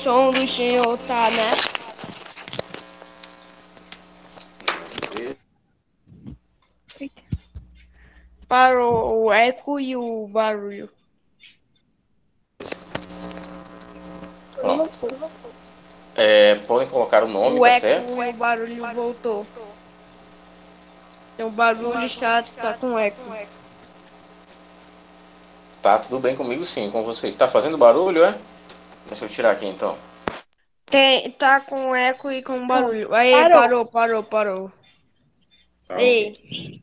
som do senhor tá, né? Parou o eco e o barulho. Pronto. Podem colocar o nome, O tá eco certo? e o barulho voltou. Tem um barulho chato, tá com eco. Tá tudo bem comigo sim, com vocês. Tá fazendo barulho, é? Deixa eu tirar aqui então. Tá com eco e com barulho. Aí, parou. Tá, ok. Ei,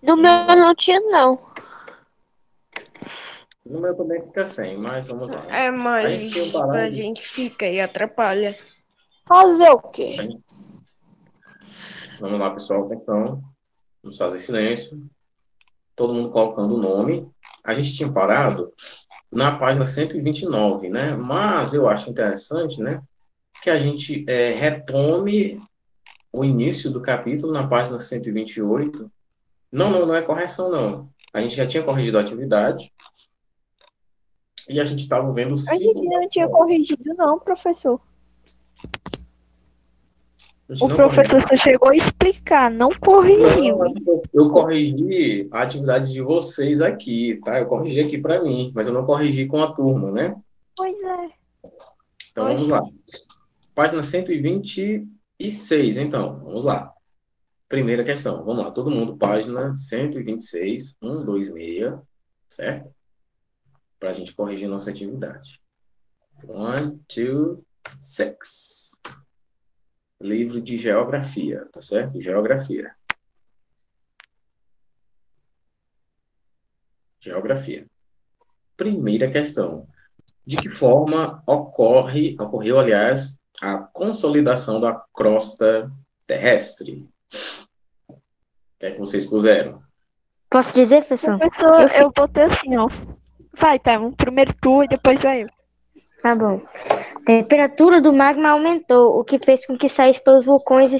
No meu não tinha, não. No meu também fica sem, mas vamos lá, né? é A gente tem um mais pra parado. gente fica e atrapalha. Fazer o quê? Vamos lá, pessoal, atenção. Vamos fazer silêncio. Todo mundo colocando o nome. A gente tinha parado na página 129, né? Mas eu acho interessante, né? Que a gente retome o início do capítulo na página 128. Não é correção, não. A gente já tinha corrigido a atividade e a gente estava vendo o A gente ciclo. não tinha corrigido, não, professor. A gente O não professor corrigiu. só chegou a explicar, não corrigiu. Não, eu corrigi a atividade de vocês aqui, tá? Eu corrigi aqui para mim, mas eu não corrigi com a turma, né? Pois é. Então vamos lá. Página 126, então. Vamos lá. Primeira questão. Vamos lá. Todo mundo, página 126, 126, certo? Para a gente corrigir nossa atividade. 1, 2, 6. Livro de geografia, tá certo? Geografia. Geografia. Primeira questão. De que forma ocorreu, aliás, a consolidação da crosta terrestre? O que é que vocês puseram? Posso dizer, professor? Professor, eu botei assim, ó. Vai, tá. Primeiro tu e depois vai eu. Tá bom. A temperatura do magma aumentou, o que fez com que saísse pelos vulcões e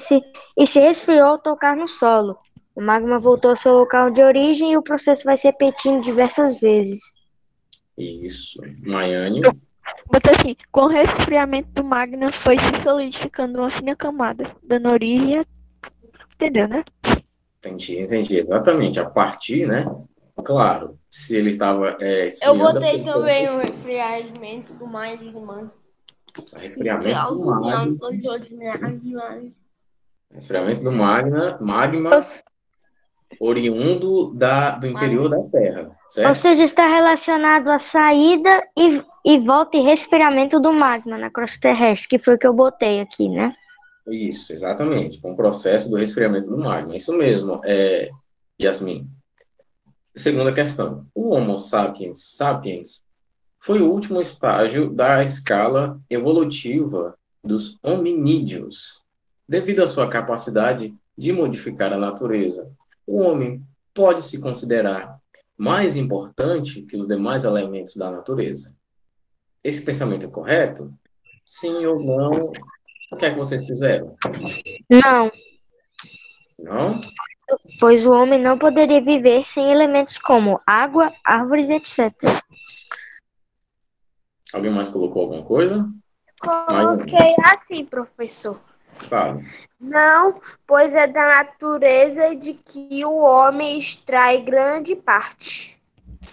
se resfriou ao tocar no solo. O magma voltou ao seu local de origem e o processo vai se repetindo diversas vezes. Isso. Maiane. Botei assim, com o resfriamento do magma foi se solidificando uma fina camada, dando origem a... Entendeu, né? Entendi. Exatamente. A partir, né? Claro, se ele estava Eu esfriando... botei também o resfriamento do magma. Resfriamento do magma. Resfriamento do magma oriundo do interior da Terra, Ou certo? seja, está relacionado à saída e volta e resfriamento do magma na crosta terrestre, que foi o que eu botei aqui, né? Isso, exatamente. Com o processo do resfriamento do magma. Isso mesmo, Yasmin. Segunda questão. O Homo sapiens foi o último estágio da escala evolutiva dos hominídeos. Devido à sua capacidade de modificar a natureza, o homem pode se considerar mais importante que os demais elementos da natureza. Esse pensamento é correto? Sim ou não? O que é que vocês fizeram? Não, Não? pois o homem não poderia viver sem elementos como água, árvores, etc. Alguém mais colocou alguma coisa? Coloquei assim, professor. Fala. Não, pois é da natureza de que o homem extrai grande parte.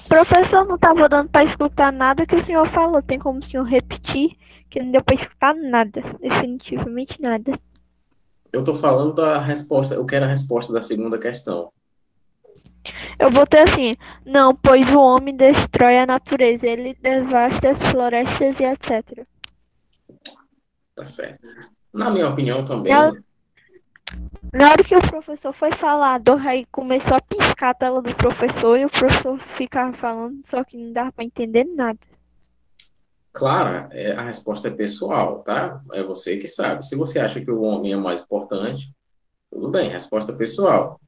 Professor, não estava dando para escutar nada que o senhor falou. Tem como o senhor repetir? Que não deu para escutar nada. Definitivamente nada. Eu estou falando da resposta, eu quero a resposta da segunda questão. Eu botei assim, não, pois o homem destrói a natureza, ele devasta as florestas e etc. Tá certo. Na minha opinião também, Na hora que o professor foi falar, aí começou a piscar a tela do professor e o professor ficava falando, só que não dava para entender nada. claro, a resposta é pessoal, tá? É você que sabe. Se você acha que o homem é mais importante, tudo bem, resposta pessoal.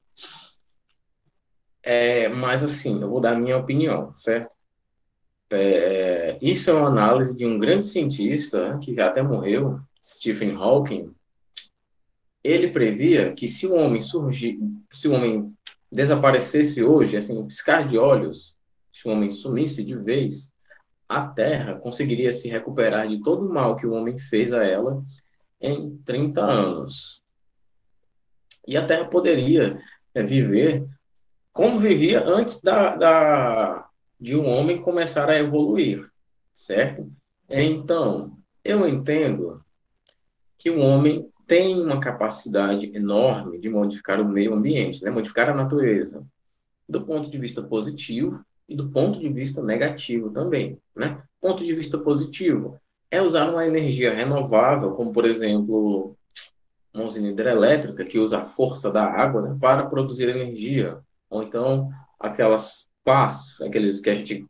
Mas assim, eu vou dar a minha opinião, certo? Isso é uma análise de um grande cientista, que já até morreu, Stephen Hawking. Ele previa que se o homem desaparecesse hoje, assim, um piscar de olhos, se o homem sumisse de vez, a Terra conseguiria se recuperar de todo o mal que o homem fez a ela em 30 anos. E a Terra poderia viver como vivia antes de um homem começar a evoluir, certo? Então, eu entendo que o homem tem uma capacidade enorme de modificar o meio ambiente, né? Modificar a natureza, do ponto de vista positivo e do ponto de vista negativo também, né? Ponto de vista positivo é usar uma energia renovável, como, por exemplo, uma usina hidrelétrica que usa a força da água, né, para produzir energia, ou então aquelas pás, aqueles que a gente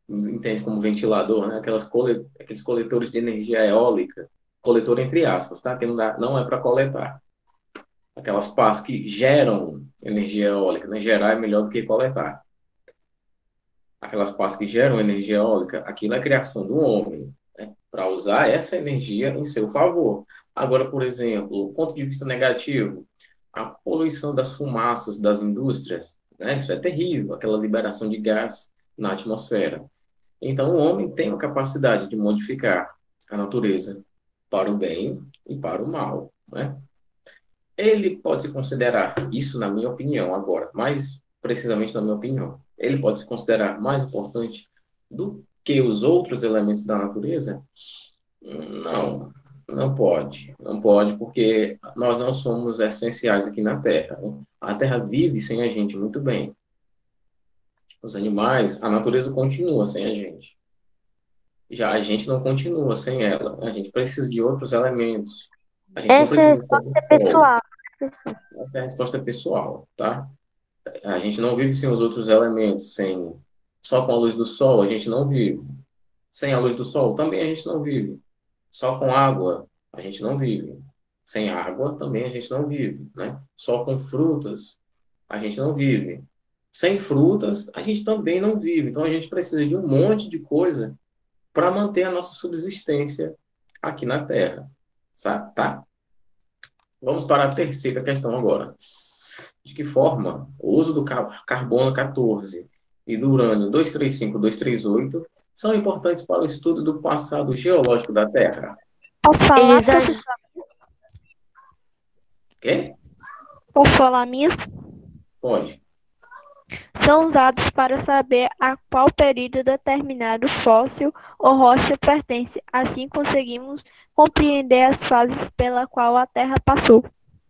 entende como ventilador, né, aqueles coletores de energia eólica, coletor entre aspas, tá? Que não é para coletar. Aquelas pás que geram energia eólica, né? Gerar é melhor do que coletar. Aquelas pás que geram energia eólica, aquilo é criação do homem, né? Para usar essa energia em seu favor. Agora, por exemplo, ponto de vista negativo, a poluição das fumaças das indústrias, né? Isso é terrível, aquela liberação de gás na atmosfera. Então, o homem tem a capacidade de modificar a natureza para o bem e para o mal, né? Ele pode se considerar, isso na minha opinião agora, mais precisamente na minha opinião, ele pode se considerar mais importante do que os outros elementos da natureza? Não, não pode. Não pode, porque nós não somos essenciais aqui na Terra, né? A Terra vive sem a gente muito bem. Os animais, a natureza continua sem a gente. Já a gente não continua sem ela. A gente precisa de outros elementos. A gente não Essa precisa resposta é pessoal. Essa é a resposta pessoal, tá? A gente não vive sem os outros elementos, só com a luz do sol a gente não vive. Sem a luz do sol também a gente não vive. Só com água a gente não vive. Sem água também a gente não vive, né? Só com frutas a gente não vive. Sem frutas a gente também não vive. Então a gente precisa de um monte de coisa para manter a nossa subsistência aqui na Terra, tá? Vamos para a terceira questão agora. De que forma o uso do carbono 14 e do urânio 235 e 238 são importantes para o estudo do passado geológico da Terra? Posso falar, Eles professor? Quê? Posso falar minha? Pode. São usados para saber a qual período determinado fóssil ou rocha pertence. Assim conseguimos compreender as fases pela qual a Terra passou.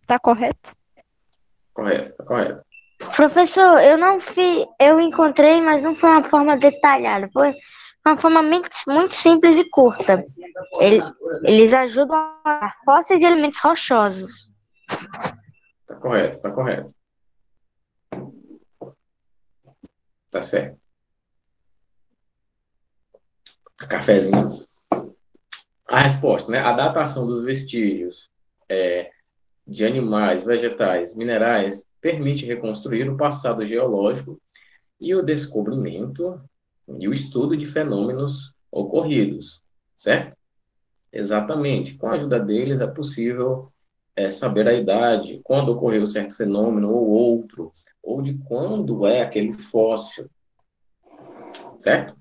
Tá correto? Correto, tá correto. Professor, eu não fiz, eu encontrei, mas não foi uma forma detalhada, foi uma forma muito simples e curta. Eles ajudam a fósseis de elementos rochosos. Tá correto, tá correto. Tá certo. Cafezinho. A resposta, né? A datação dos vestígios de animais, vegetais, minerais permite reconstruir o passado geológico e o descobrimento e o estudo de fenômenos ocorridos, certo? Exatamente. Com a ajuda deles é possível saber a idade, quando ocorreu certo fenômeno ou outro, ou de quando é aquele fóssil, certo?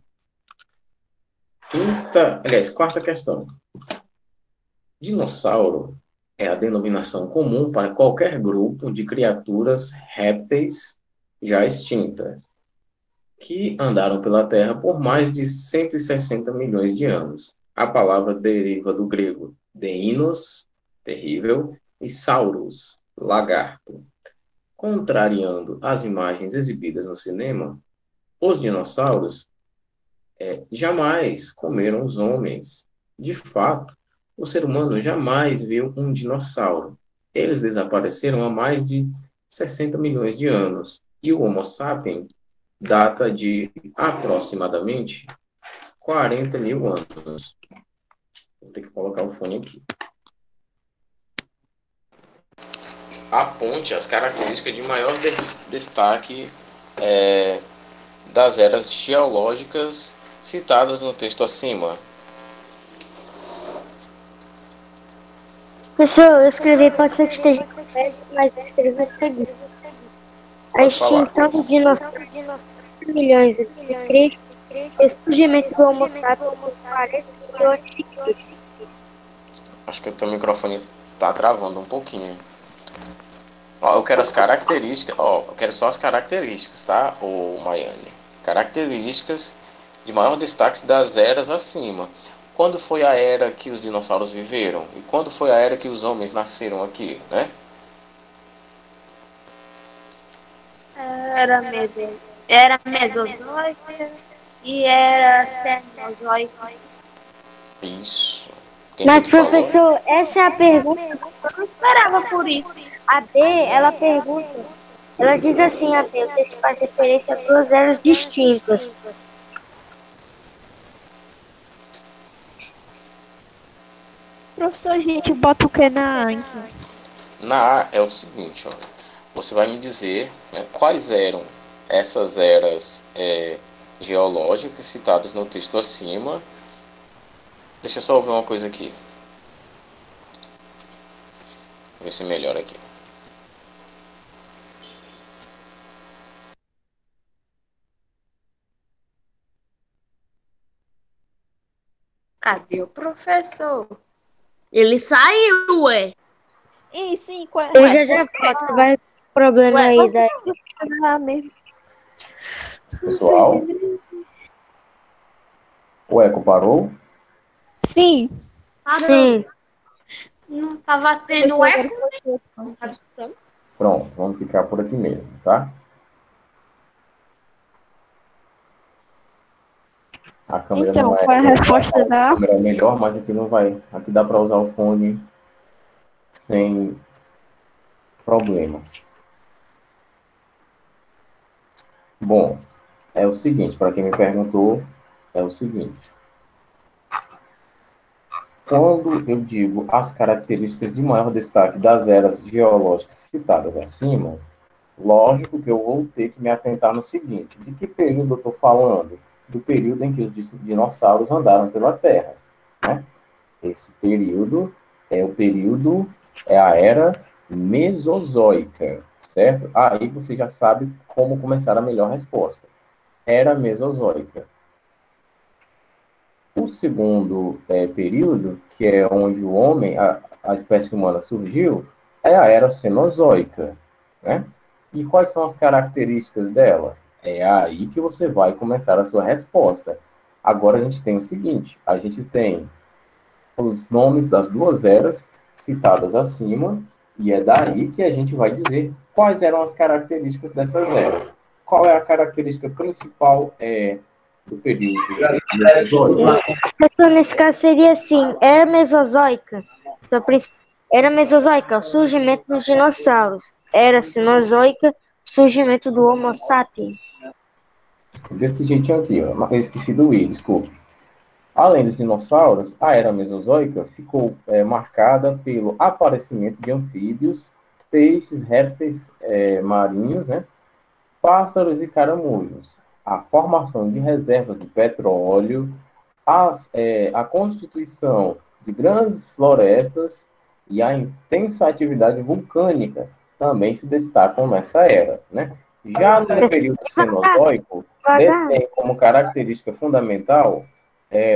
Quarta questão. Dinossauro é a denominação comum para qualquer grupo de criaturas répteis já extintas, que andaram pela Terra por mais de 160 milhões de anos. A palavra deriva do grego deinos, terrível, e saurus, lagarto. Contrariando as imagens exibidas no cinema, os dinossauros jamais comeram os homens. De fato, o ser humano jamais viu um dinossauro. Eles desapareceram há mais de 60 milhões de anos. E o Homo sapiens data de aproximadamente 40 mil anos. Vou ter que colocar o fone aqui. Aponte as características de maior destaque das eras geológicas citadas no texto acima. Professor, eu escrevi, pode ser que esteja correto, mas eu escrevi o seguinte. A extinção dos dinossauros de milhões de Cristo e o surgimento do Homo sapiens nos 40 milhões de anos. Acho que o teu microfone tá travando um pouquinho. Ó, eu quero as características. Ó, eu quero só as características, tá, ô Maiane? Características de maior destaque das eras acima. Quando foi a era que os dinossauros viveram? E quando foi a era que os homens nasceram aqui, né? Era mesozoica e era cenozoica. Isso. Mas, professor, essa é a pergunta. Eu não esperava por isso. A B, ela pergunta. Ela diz assim, a B, o texto faz referência a duas eras distintas. Professor, a gente bota o que na A, então? Na A é o seguinte, ó. Você vai me dizer, né, quais eram essas eras geológicas citadas no texto acima. Deixa eu só ver uma coisa aqui. Vou ver se melhora aqui. Cadê o professor? Ele saiu, ué. E sim, qual Eu já volto, vai com o problema aí da... é mesmo? Pessoal, o eco parou? Sim. Sim. Não tava tendo eco. Pronto, vamos ficar por aqui mesmo, tá? A câmera Então, não é, qual é a resposta da A? a câmera é melhor, mas aqui não vai. Aqui dá para usar o fone sem problemas. Bom, é o seguinte, para quem me perguntou, é o seguinte. Quando eu digo as características de maior destaque das eras geológicas citadas acima, lógico que eu vou ter que me atentar no seguinte: de que período eu estou falando? Do período em que os dinossauros andaram pela Terra, né? Esse período é a era Mesozoica, certo? Aí você já sabe como começar a melhor resposta. Era Mesozoica. O segundo período, que é onde o homem, a espécie humana surgiu, é a era Cenozoica, né? E quais são as características dela? É aí que você vai começar a sua resposta. Agora a gente tem o seguinte, a gente tem os nomes das duas eras citadas acima, e é daí que a gente vai dizer quais eram as características dessas eras. Qual é a característica principal do período mesozoico? Então, nesse caso seria assim, era mesozoica. Então, era mesozoica, o surgimento dos dinossauros. Era cenozoica, surgimento do Homo sapiens. Desse jeitinho aqui, ó. Eu esqueci do I, desculpe. Além dos dinossauros, a era mesozoica ficou marcada pelo aparecimento de anfíbios, peixes, répteis marinhos, né? Pássaros e caramujos, a formação de reservas de petróleo, a constituição de grandes florestas e a intensa atividade vulcânica também se destacam nessa era, né? Já no período Cenozoico, detém como característica fundamental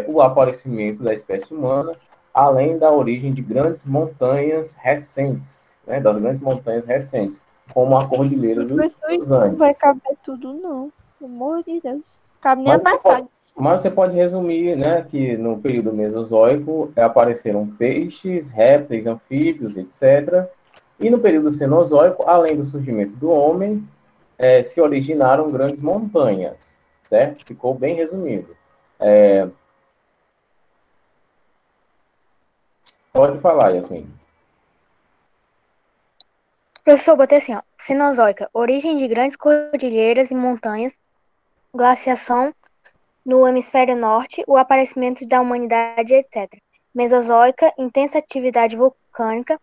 o aparecimento da espécie humana, além da origem de grandes montanhas recentes, né? Das grandes montanhas recentes, como a Cordilheira dos Professor, isso não Andes. vai caber tudo, não. Pelo amor de Deus. Cabe nem a metade. Mas você pode resumir, né, que no período Mesozoico apareceram peixes, répteis, anfíbios, etc. E no período Cenozoico, além do surgimento do homem, se originaram grandes montanhas, certo? Ficou bem resumido. Pode falar, Yasmin. Professor, botei assim, ó. Cenozoica, origem de grandes cordilheiras e montanhas, glaciação no hemisfério norte, o aparecimento da humanidade, etc. Mesozoica, intensa atividade vulcânica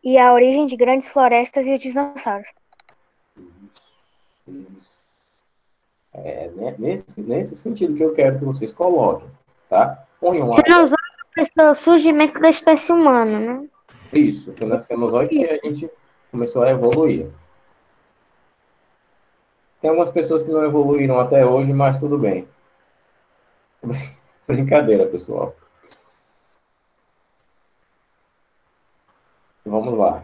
e a origem de grandes florestas e os dinossauros. Nesse sentido que eu quero que vocês coloquem, tá? Ponham lá. Cenozoica é o surgimento da espécie humana, né? Isso, foi na Cenozoica que a gente começou a evoluir. Tem algumas pessoas que não evoluíram até hoje, mas tudo bem. Brincadeira, pessoal. Vamos lá.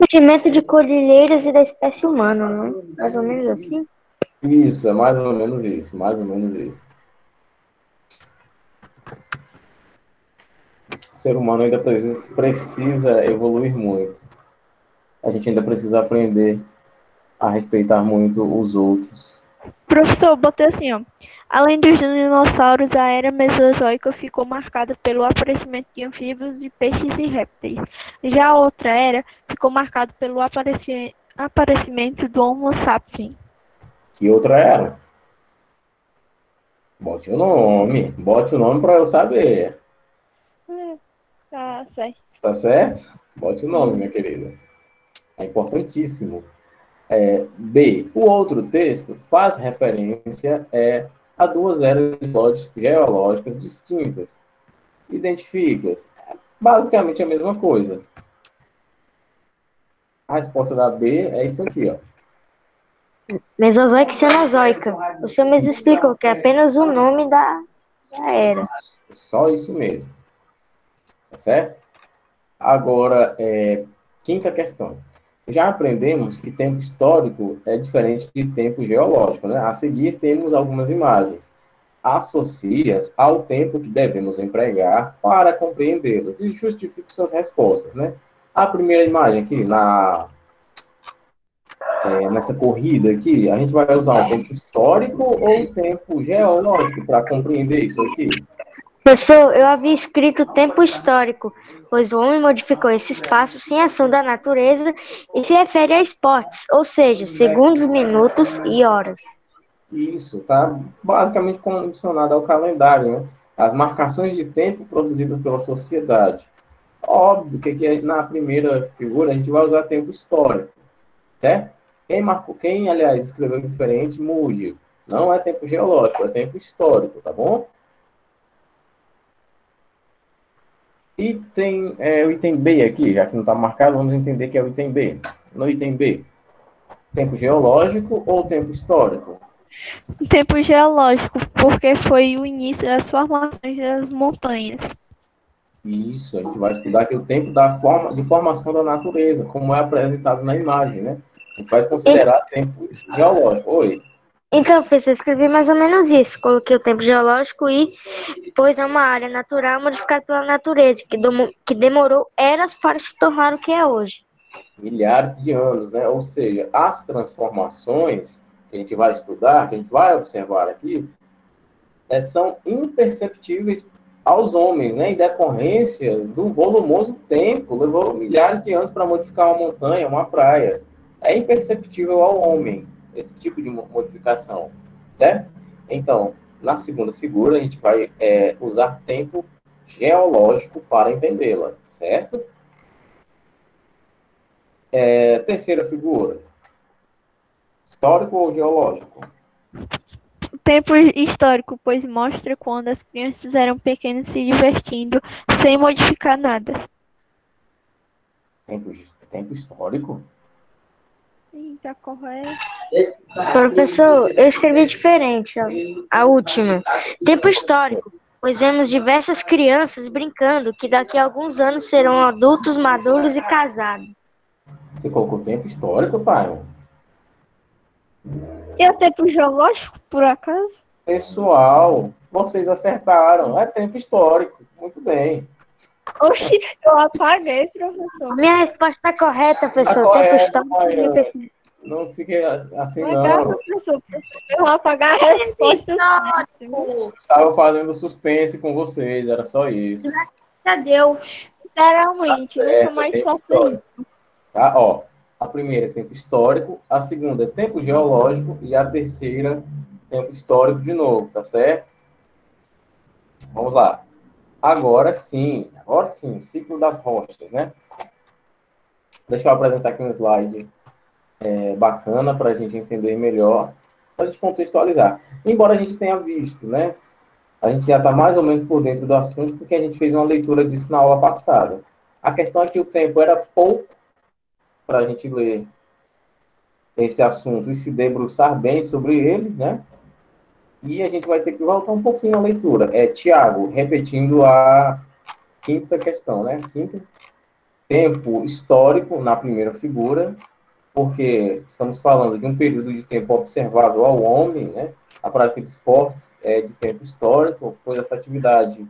Surgimento de cordilheiras e da espécie humana, né? Mais ou menos assim. Isso, é mais ou menos isso, mais ou menos isso. O ser humano ainda precisa evoluir muito. A gente ainda precisa aprender a respeitar muito os outros. Professor, eu botei assim, ó. Além dos dinossauros, a era Mesozoica ficou marcada pelo aparecimento de anfíbios, de peixes e répteis. Já a outra era ficou marcada pelo aparecimento do Homo sapiens. Que outra era? Bote o nome para eu saber. Tá certo. Tá certo? Bote o nome, minha querida. É importantíssimo. B. O outro texto faz referência a duas eras geológicas distintas. Identifica-as. Basicamente a mesma coisa. A resposta da B é isso aqui, ó. Mesozoica e Cenozoica. O senhor mesmo explicou que é apenas o nome da era. Só isso mesmo. Tá certo? Agora, quinta questão. Já aprendemos que tempo histórico é diferente de tempo geológico, né? A seguir, temos algumas imagens. Associe-as ao tempo que devemos empregar para compreendê-las e justifique suas respostas, né? A primeira imagem aqui, nessa corrida aqui, a gente vai usar o tempo histórico ou o tempo geológico para compreender isso aqui? Professor, eu havia escrito tempo histórico, pois o homem modificou esse espaço sem ação da natureza e se refere a esportes, ou seja, segundos, minutos e horas. Isso, está basicamente condicionado ao calendário, né? As marcações de tempo produzidas pela sociedade. Óbvio que na primeira figura a gente vai usar tempo histórico, certo? Aliás, escreveu diferente, mude. Não é tempo geológico, é tempo histórico, tá bom? E tem o item B aqui, já que não está marcado, vamos entender que é o item B. No item B, tempo geológico ou tempo histórico? Tempo geológico, porque foi o início das formações das montanhas. Isso, a gente vai estudar aqui o tempo de formação da natureza, como é apresentado na imagem, né? A gente vai considerar tempo geológico. Oi. Então, professor, eu escrevi mais ou menos isso. Coloquei o tempo geológico e pois é uma área natural modificada pela natureza, que demorou eras para se tornar o que é hoje. Milhares de anos, né? Ou seja, as transformações que a gente vai estudar, que a gente vai observar aqui, são imperceptíveis aos homens, né? Em decorrência do volumoso tempo, levou milhares de anos para modificar uma montanha, uma praia. É imperceptível ao homem esse tipo de modificação, certo? Então, na segunda figura, a gente vai usar tempo geológico para entendê-la, certo? Terceira figura, histórico ou geológico? Tempo histórico, pois mostra quando as crianças eram pequenas se divertindo sem modificar nada. Tempo histórico? Sim, tá correto. Professor, eu escrevi diferente, ó. A última. Tempo histórico, pois vemos diversas crianças brincando que daqui a alguns anos serão adultos maduros e casados. Você colocou tempo histórico, pai? E o tempo geológico, por acaso? Pessoal, vocês acertaram. É tempo histórico. Muito bem. Oxi, eu apaguei, professor. Minha resposta está correta, professor. Tá Tempo correto, histórico. Maiane. Não fique assim, Legal, não. professor. Eu vou apagar a resposta. Estava fazendo suspense com vocês, era só isso. Adeus. Tá Sinceramente, nunca certo, é mais tempo faço histórico. isso. Tá? Ó, a primeira é tempo histórico, a segunda é tempo geológico e a terceira, tempo histórico de novo, tá certo? Vamos lá. Agora sim, ciclo das rochas, né? Deixa eu apresentar aqui um slide bacana para a gente entender melhor, para a gente contextualizar. Embora a gente tenha visto, né? A gente já está mais ou menos por dentro do assunto, porque a gente fez uma leitura disso na aula passada. A questão é que o tempo era pouco para a gente ler esse assunto e se debruçar bem sobre ele, né? E a gente vai ter que voltar um pouquinho à leitura. Tiago, repetindo a quinta questão, né? Quinta. Tempo histórico na primeira figura, porque estamos falando de um período de tempo observável ao homem, né? A prática de esportes é de tempo histórico, pois essa atividade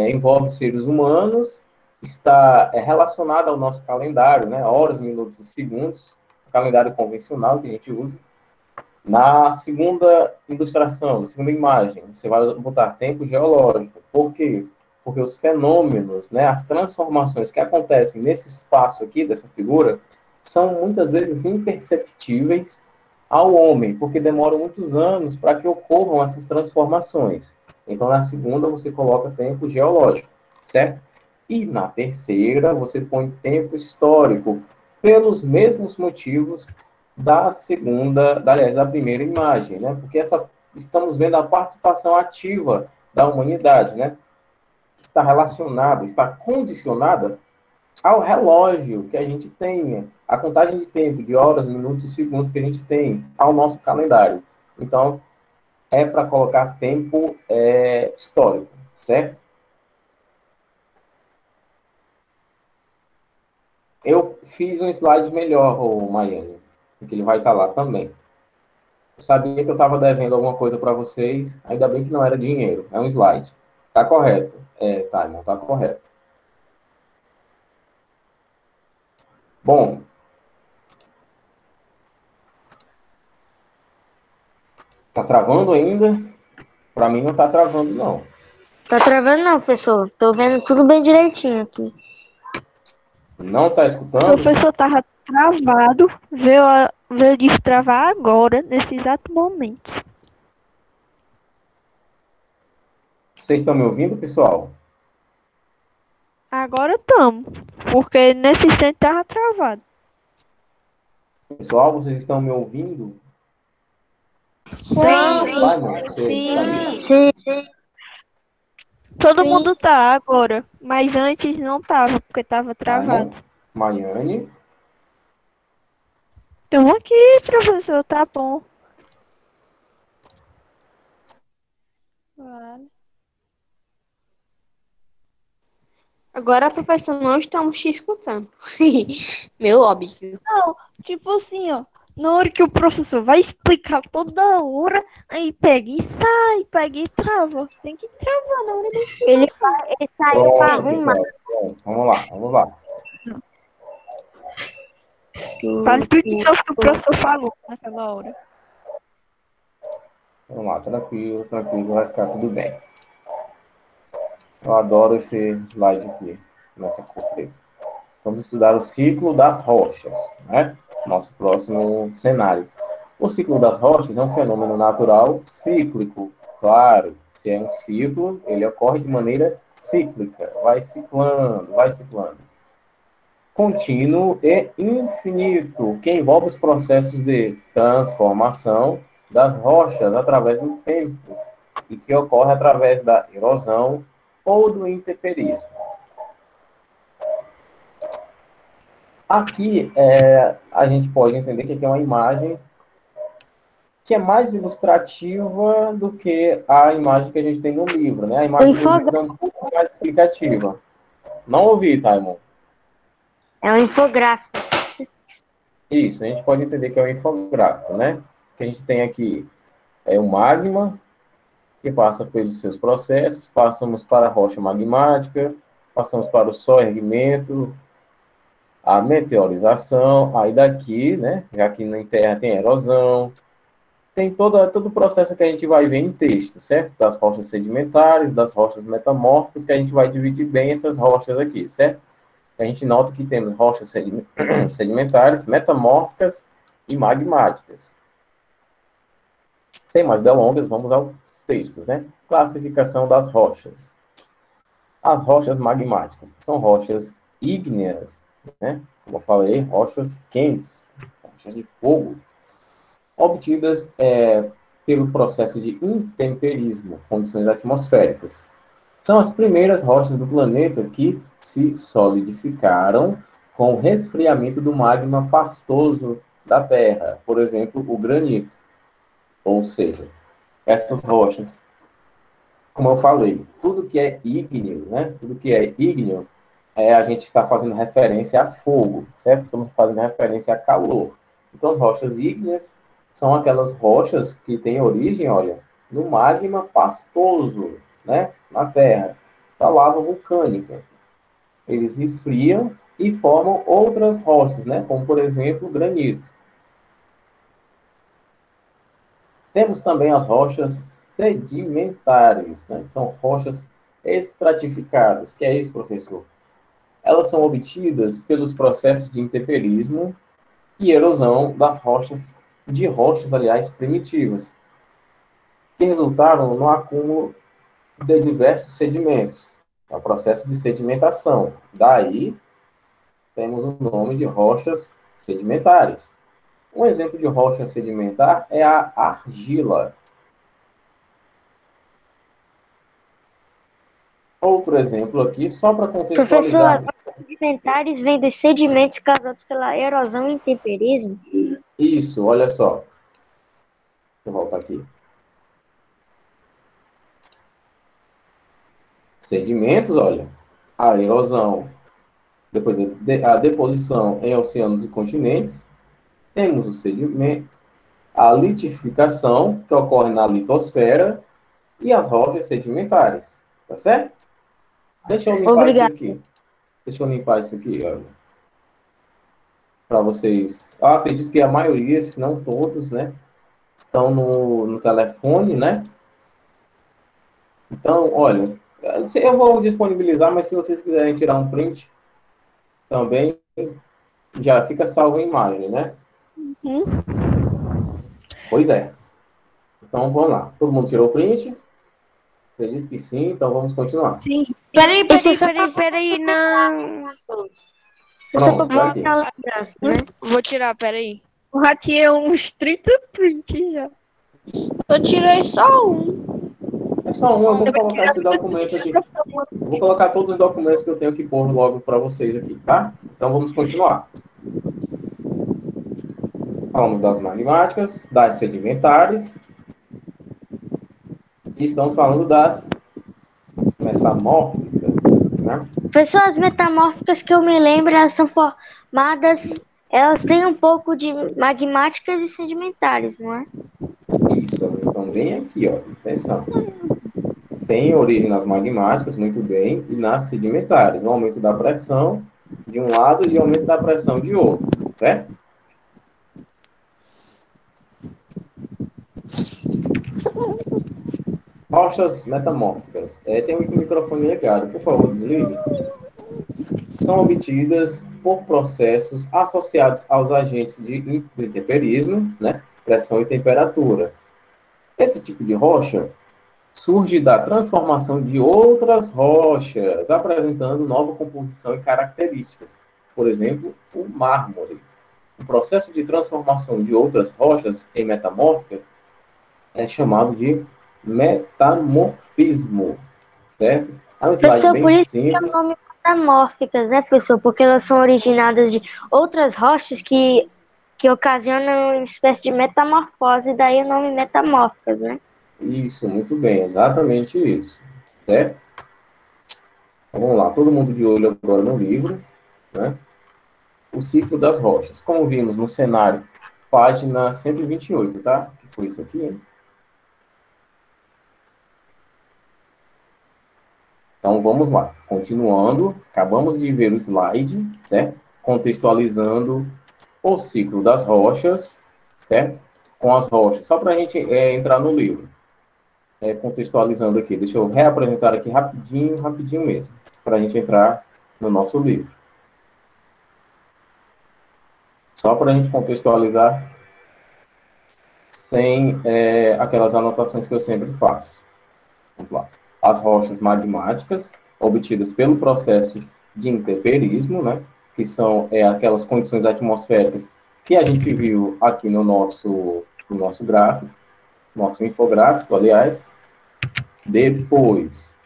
envolve seres humanos, está relacionada ao nosso calendário, né? Horas, minutos e segundos, o calendário convencional que a gente usa. Na segunda ilustração, na segunda imagem, você vai botar tempo geológico. Por quê? Porque os fenômenos, né, as transformações que acontecem nesse espaço aqui, dessa figura, são muitas vezes imperceptíveis ao homem, porque demoram muitos anos para que ocorram essas transformações. Então, na segunda, você coloca tempo geológico, certo? E na terceira, você põe tempo histórico, pelos mesmos motivos da segunda, aliás, da primeira imagem, né? Porque estamos vendo a participação ativa da humanidade, né? Está relacionada, está condicionada ao relógio que a gente tem, a contagem de tempo, de horas, minutos e segundos que a gente tem, ao nosso calendário. Então, é para colocar tempo histórico, certo? Eu fiz um slide melhor, o Maiane, que ele vai estar lá também. Eu sabia que eu estava devendo alguma coisa para vocês, ainda bem que não era dinheiro, é um slide. Tá correto. Tá, não tá correto. Bom, tá travando ainda? Para mim não tá travando, não. Tá travando não, professor. Tô vendo tudo bem direitinho aqui. Não tá O escutando? professor tava travado, veio destravar agora, nesse exato momento. Vocês estão me ouvindo, pessoal? Agora estamos, porque nesse instante tava travado. Pessoal, vocês estão me ouvindo? Sim. Vai, mano, Sim. Sim. Todo mundo tá agora, mas antes não tava, porque tava travado. Maiane, Então aqui, professor, tá bom. Agora, professor, não estamos te escutando. Meu óbvio. Não, tipo assim, ó. Na hora que o professor vai explicar toda hora, aí pega e sai, pega e trava. Tem que travar na hora da Ele explicação. saiu para pronto, arrumar. pessoal. Pronto, vamos lá. Faz tudo que o professor falou naquela hora. Vamos lá, tranquilo, vai ficar tudo bem. Eu adoro esse slide aqui, nessa cor preta. Vamos estudar o ciclo das rochas, né? Nosso próximo cenário. O ciclo das rochas é um fenômeno natural cíclico. Claro, se é um ciclo, ele ocorre de maneira cíclica. Vai ciclando. Contínuo e infinito, que envolve os processos de transformação das rochas através do tempo e que ocorre através da erosão ou do intemperismo. Aqui, a gente pode entender que aqui é uma imagem que é mais ilustrativa do que a imagem que a gente tem no livro, né? A imagem do livro é um pouco mais explicativa. Não ouvi, Taimon. É um infográfico. Isso, a gente pode entender que é um infográfico, né? Que a gente tem aqui o magma, que passa pelos seus processos, passamos para a rocha magmática, passamos para o soerguimento, a meteorização, aí daqui, né, já que na Terra tem erosão, tem todo o processo que a gente vai ver em texto, certo? Das rochas sedimentares, das rochas metamórficas, que a gente vai dividir bem essas rochas aqui, certo? A gente nota que temos rochas sedimentares, metamórficas e magmáticas. Sem mais delongas, vamos aos textos, né? Classificação das rochas. As rochas magmáticas são rochas ígneas, né? Como eu falei, rochas quentes, rochas de fogo, obtidas pelo processo de intemperismo, condições atmosféricas. São as primeiras rochas do planeta que se solidificaram com o resfriamento do magma pastoso da Terra, por exemplo, o granito. Ou seja, essas rochas. Como eu falei, tudo que é ígneo, né? Tudo que é ígneo, a gente está fazendo referência a fogo, certo? Estamos fazendo referência a calor. Então, as rochas ígneas são aquelas rochas que têm origem, olha, no magma pastoso, né? Na Terra, da lava vulcânica. Eles esfriam e formam outras rochas, né? Como, por exemplo, o granito. Temos também as rochas sedimentares, né? Que são rochas estratificadas. Que é isso, professor? Elas são obtidas pelos processos de intemperismo e erosão das rochas, aliás, primitivas, que resultaram no acúmulo de diversos sedimentos. É o processo de sedimentação. Daí, temos o nome de rochas sedimentares. Um exemplo de rocha sedimentar é a argila. Outro exemplo aqui, só para Professor, as contextualizar. rochas sedimentares vêm dos sedimentos causados pela erosão e intemperismo? Isso, olha só. Deixa eu voltar aqui. Sedimentos, olha, a erosão, depois a deposição em oceanos e continentes, temos o sedimento, a litificação, que ocorre na litosfera, e as rochas sedimentares, tá certo? Deixa eu limpar isso Obrigado. aqui. Deixa eu limpar isso aqui, olha, para vocês. Eu acredito que a maioria, se não todos, né, estão no telefone, né? Então, olha, eu vou disponibilizar, mas se vocês quiserem tirar um print, também já fica salvo a imagem, né? Uhum. Pois é. Então, vamos lá. Todo mundo tirou o print? Acredito que sim, então vamos continuar. Sim. Peraí, não. Isso só Pronto, para tá aqui. mostrar a lembrança, né? Vou tirar, peraí. Eu já tinha uns 30 prints já. Eu tirei só um. É só um, eu vou colocar esse documento aqui. Vou colocar todos os documentos que eu tenho que pôr logo para vocês aqui, tá? Então, vamos continuar. Falamos das magmáticas, das sedimentares. E estamos falando das metamórficas, né? Professor, as metamórficas que eu me lembro, elas são formadas, elas têm um pouco de magmáticas e sedimentares, não é? Isso, elas estão bem aqui, ó. Atenção. Tem origem nas magmáticas, muito bem, e nas sedimentares. O aumento da pressão de um lado e o aumento da pressão de outro, certo? Rochas metamórficas. Tem um microfone ligado, por favor, desligue. São obtidas por processos associados aos agentes de intemperismo, né? Pressão e temperatura. Esse tipo de rocha surge da transformação de outras rochas, apresentando nova composição e características. Por exemplo, o mármore. O processo de transformação de outras rochas em metamórfica é chamado de metamorfismo, certo? É um slide Professor, por bem isso que é o simples. nome metamórficas, né, professor? Porque elas são originadas de outras rochas que ocasionam uma espécie de metamorfose, daí o nome metamórficas, né? Isso, muito bem, exatamente isso, certo? Então, vamos lá, todo mundo de olho agora no livro, né? O ciclo das rochas. Como vimos no cenário, página 128, tá? Que foi isso aqui, hein? Então, vamos lá. Continuando, acabamos de ver o slide, certo? Contextualizando o ciclo das rochas, certo? Com as rochas. Só para a gente entrar no livro. Contextualizando aqui. Deixa eu reapresentar aqui rapidinho mesmo. Para a gente entrar no nosso livro. Só para a gente contextualizar sem aquelas anotações que eu sempre faço. Vamos lá. As rochas magmáticas, obtidas pelo processo de intemperismo, né? Que são aquelas condições atmosféricas que a gente viu aqui no nosso gráfico, nosso infográfico, aliás. Depois,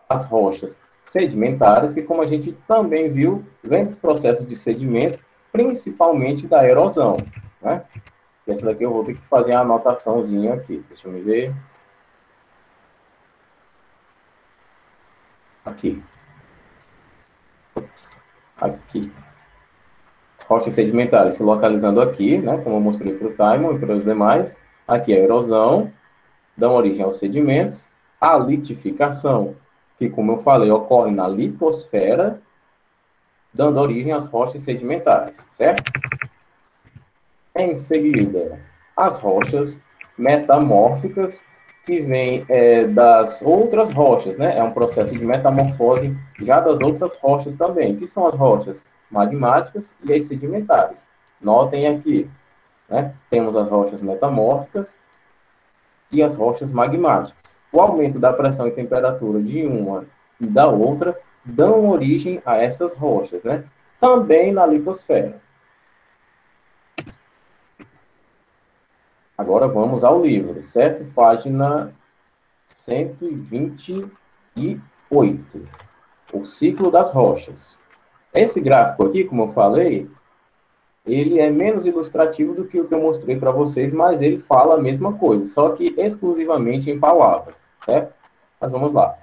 as rochas sedimentares, que como a gente também viu, vem dos processos de sedimento, principalmente da erosão, né? Essa daqui eu vou ter que fazer a anotaçãozinha aqui, deixa eu me ver. Aqui. Aqui. Rochas sedimentares se localizando aqui, né, como eu mostrei para o Taimon e para os demais. Aqui a erosão, dão origem aos sedimentos. A litificação, que, como eu falei, ocorre na litosfera, dando origem às rochas sedimentares, certo? Em seguida, as rochas metamórficas, que vêm das outras rochas, né? É um processo de metamorfose já das outras rochas também, que são as rochas magmáticas e as sedimentares. Notem aqui, né? Temos as rochas metamórficas e as rochas magmáticas. O aumento da pressão e temperatura de uma e da outra dão origem a essas rochas, né? Também na litosfera. Agora vamos ao livro, certo? Página 128. O ciclo das rochas. Esse gráfico aqui, como eu falei, ele é menos ilustrativo do que o que eu mostrei para vocês, mas ele fala a mesma coisa, só que exclusivamente em palavras, certo? Mas vamos lá.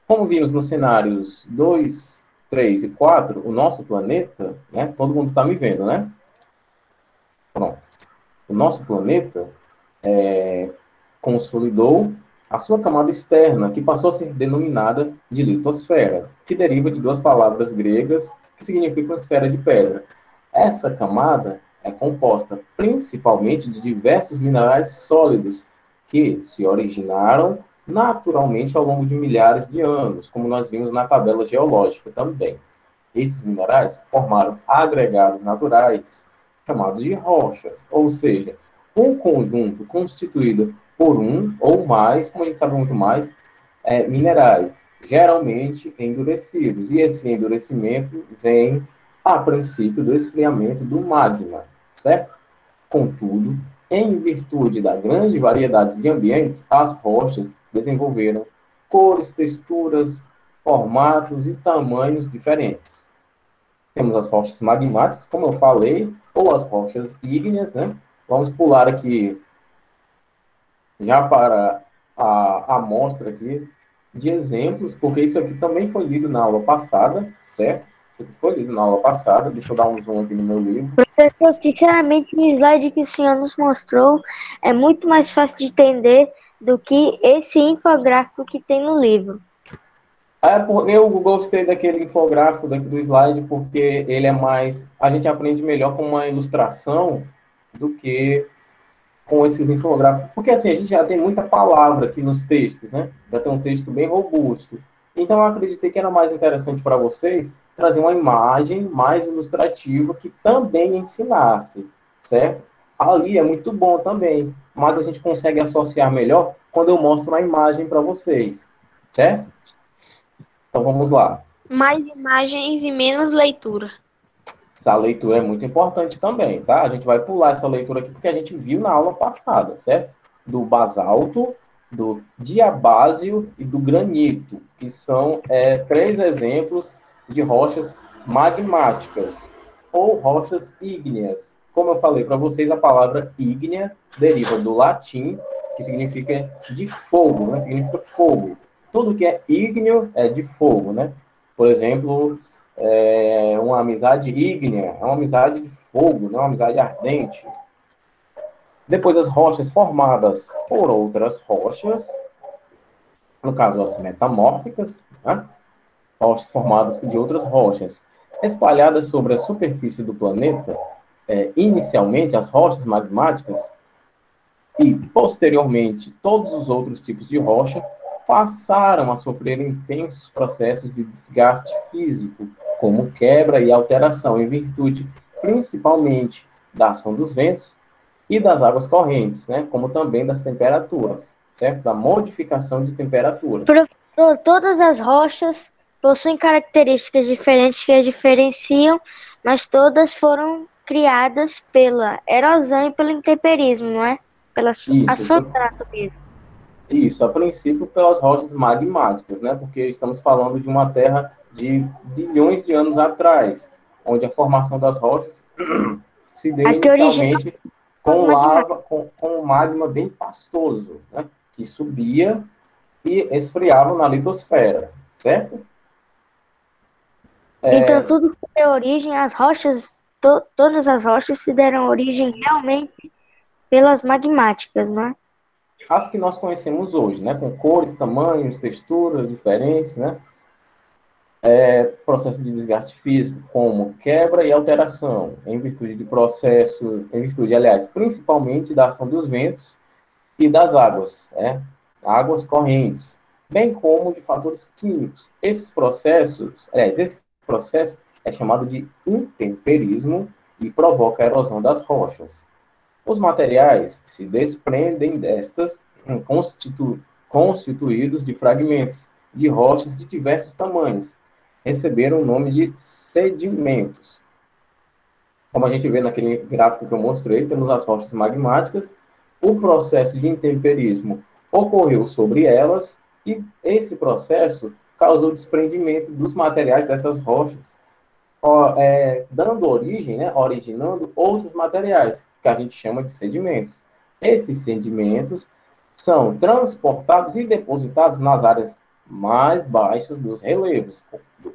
Como vimos nos cenários 2, 3 e 4, o nosso planeta, né? Todo mundo está me vendo, né? Pronto. O nosso planeta consolidou a sua camada externa, que passou a ser denominada de litosfera, que deriva de duas palavras gregas que significam esfera de pedra. Essa camada é composta principalmente de diversos minerais sólidos que se originaram naturalmente ao longo de milhares de anos, como nós vimos na tabela geológica também. Esses minerais formaram agregados naturais, chamados de rochas, ou seja, um conjunto constituído por um ou mais, como a gente sabe muito mais, minerais, geralmente endurecidos. E esse endurecimento vem a princípio do esfriamento do magma, certo? Contudo, em virtude da grande variedade de ambientes, as rochas desenvolveram cores, texturas, formatos e tamanhos diferentes. Temos as rochas magmáticas, como eu falei, ou as rochas ígneas, né? Vamos pular aqui já para a amostra aqui de exemplos, porque isso aqui também foi lido na aula passada, certo? Isso foi lido na aula passada. Deixa eu dar um zoom aqui no meu livro. Professor, sinceramente, o slide que o senhor nos mostrou é muito mais fácil de entender do que esse infográfico que tem no livro. Eu gostei daquele infográfico do slide, porque ele é mais... A gente aprende melhor com uma ilustração do que com esses infográficos. Porque, assim, a gente já tem muita palavra aqui nos textos, né? Já tem um texto bem robusto. Então, eu acreditei que era mais interessante para vocês trazer uma imagem mais ilustrativa que também ensinasse, certo? Ali é muito bom também, mas a gente consegue associar melhor quando eu mostro uma imagem para vocês, certo? Então, vamos lá. Mais imagens e menos leitura. Essa leitura é muito importante também, tá? A gente vai pular essa leitura aqui porque a gente viu na aula passada, certo? Do basalto, do diabásio e do granito, que são 3 exemplos de rochas magmáticas ou rochas ígneas. Como eu falei para vocês, a palavra ígnea deriva do latim, que significa de fogo, né? Significa fogo. Tudo que é ígneo é de fogo, né? Por exemplo, uma amizade ígnea, é uma amizade de fogo, não é uma amizade ardente. Depois, as rochas formadas por outras rochas, no caso, as metamórficas, né? Rochas formadas de outras rochas, espalhadas sobre a superfície do planeta, inicialmente as rochas magmáticas, e posteriormente todos os outros tipos de rocha passaram a sofrer intensos processos de desgaste físico, como quebra e alteração, em virtude principalmente da ação dos ventos e das águas correntes, né? Como também das temperaturas, certo? Da modificação de temperatura. Professor, todas as rochas possuem características diferentes que as diferenciam, mas todas foram criadas pela erosão e pelo intemperismo, não é? Pela ação da natureza. Isso, a princípio pelas rochas magmáticas, né? Porque estamos falando de uma terra de bilhões de anos atrás, onde a formação das rochas se deu inicialmente com lava, com um magma bem pastoso, né? Que subia e esfriava na litosfera, certo? Então, tudo que deu origem às rochas, todas as rochas se deram origem realmente pelas magmáticas, não é? As que nós conhecemos hoje, né? Com cores, tamanhos, texturas diferentes, né? Processo de desgaste físico, como quebra e alteração, em virtude de processo, em virtude, aliás, principalmente da ação dos ventos e das águas, águas correntes, bem como de fatores químicos. Esse processo é chamado de intemperismo e provoca a erosão das rochas. Os materiais se desprendem destas constituídos de fragmentos de rochas de diversos tamanhos, receberam o nome de sedimentos. Como a gente vê naquele gráfico que eu mostrei, temos as rochas magmáticas. O processo de intemperismo ocorreu sobre elas e esse processo causou o desprendimento dos materiais dessas rochas, dando origem, originando outros materiais, que a gente chama de sedimentos. Esses sedimentos são transportados e depositados nas áreas mais baixas dos relevos.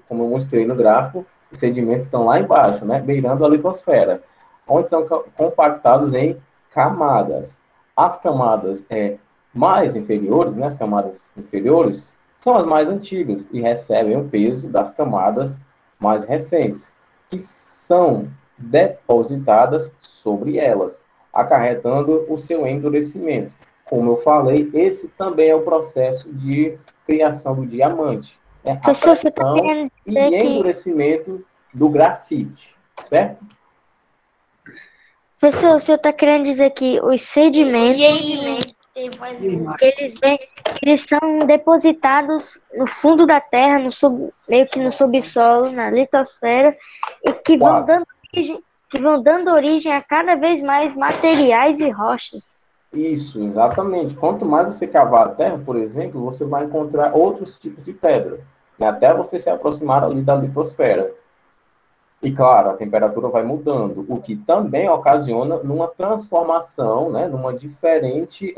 Como eu mostrei no gráfico, os sedimentos estão lá embaixo, beirando a litosfera, onde são compactados em camadas. As camadas mais inferiores, as camadas inferiores, são as mais antigas e recebem o peso das camadas mais recentes, que são depositadas sobre elas, acarretando o seu endurecimento. Como eu falei, esse também é o processo de criação do diamante, a pressão e endurecimento do grafite, certo? Professor, o senhor está querendo dizer que os sedimentos, eles são depositados no fundo da terra, meio que no subsolo, na litosfera, e que vão dando origem a cada vez mais materiais e rochas. Isso, exatamente. Quanto mais você cavar a terra, por exemplo, você vai encontrar outros tipos de pedra, até você se aproximar ali da litosfera. E, claro, a temperatura vai mudando, o que também ocasiona numa transformação, numa diferente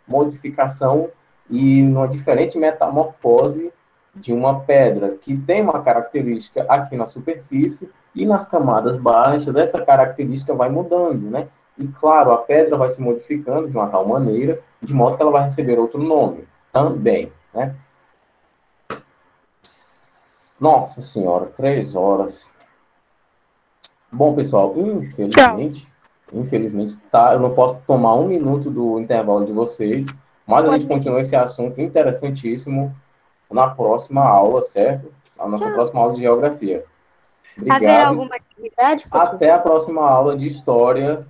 modificação e numa diferente metamorfose de uma pedra, que tem uma característica aqui na superfície e nas camadas baixas, essa característica vai mudando, E, claro, a pedra vai se modificando de uma tal maneira, de modo que ela vai receber outro nome também, Nossa Senhora, 3 horas. Bom, pessoal, infelizmente, eu não posso tomar 1 minuto do intervalo de vocês, mas a gente continua esse assunto interessantíssimo na próxima aula, certo? Na nossa próxima aula de geografia. Obrigado. Haverá alguma atividade, professor? Até a próxima aula de história.